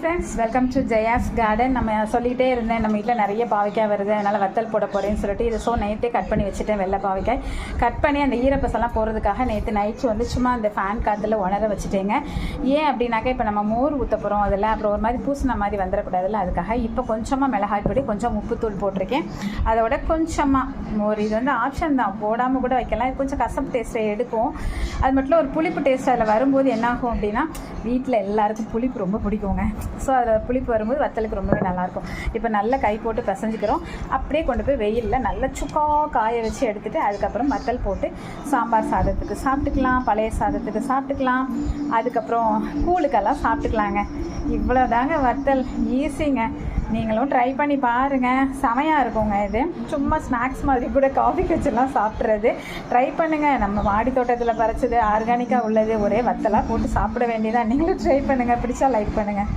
Friends, welcome to Jaya's garden. நம்ம சொல்லிகிட்டே இருந்தேன், நம்ம வீட்டில் நிறைய பாவைக்காய் வருது, அதனால் வத்தல் போட போகிறேன்னு சொல்லிட்டு இது நேற்றே கட் பண்ணி வச்சுட்டேன். வெள்ளை பாவைக்காய் கட் பண்ணி அந்த ஈரப்பசெல்லாம் போகிறதுக்காக நேற்று நைட்டு வந்து சும்மா அந்த ஃபேன் காற்றுல உணர வச்சுட்டேங்க. ஏன் அப்படின்னாக்கா இப்போ நம்ம மோர் ஊற்ற போகிறோம், அதில் அப்புறம் ஒரு மாதிரி பூசின மாதிரி வந்துடக்கூடாதுல்ல, அதுக்காக இப்போ கொஞ்சமாக மிளகாய் பொடி, கொஞ்சம் உப்புத்தூள் போட்டிருக்கேன். அதோட கொஞ்சமாக மோர், இது வந்து ஆப்ஷன் தான், போடாமல் கூட வைக்கலாம். இது கொஞ்சம் கசப்பு டேஸ்ட்டை எடுக்கும். அது மட்டும் ஒரு புளிப்பு டேஸ்ட் அதில் வரும்போது என்னாகும் அப்படின்னா, வீட்டில் எல்லாருக்கும் புளிப்பு ரொம்ப பிடிக்குங்க. ஸோ அதில் புளிப்பு வரும்போது வத்தலுக்கு ரொம்பவே நல்லாயிருக்கும். இப்போ நல்லா கை போட்டு பிசைஞ்சிக்கிறோம். அப்படியே கொண்டு போய் வெயிலில் நல்லா சுக்கா காய வச்சு எடுத்துகிட்டு அதுக்கப்புறம் வத்தல் போட்டு சாம்பார் சாதத்துக்கு சாப்பிட்டுக்கலாம், பழைய சாதத்துக்கு சாப்பிட்டுக்கலாம், அதுக்கப்புறம் கூழுக்கெல்லாம் சாப்பிட்டுக்கலாங்க. இவ்வளோ தாங்க வத்தல், ஈஸிங்க. நீங்களும் ட்ரை பண்ணி பாருங்கள், செமையாக இருக்குங்க. இது சும்மா ஸ்நாக்ஸ் மாதிரி கூட காஃபி வச்சுலாம் சாப்பிட்றது ட்ரை பண்ணுங்கள். நம்ம மாடி தோட்டத்தில் பறிச்சது, ஆர்கானிக்காக உள்ளது, ஒரே வத்தலாக போட்டு சாப்பிட வேண்டியதான். நீங்களும் ட்ரை பண்ணுங்கள். பிடிச்சா லைக் பண்ணுங்கள்.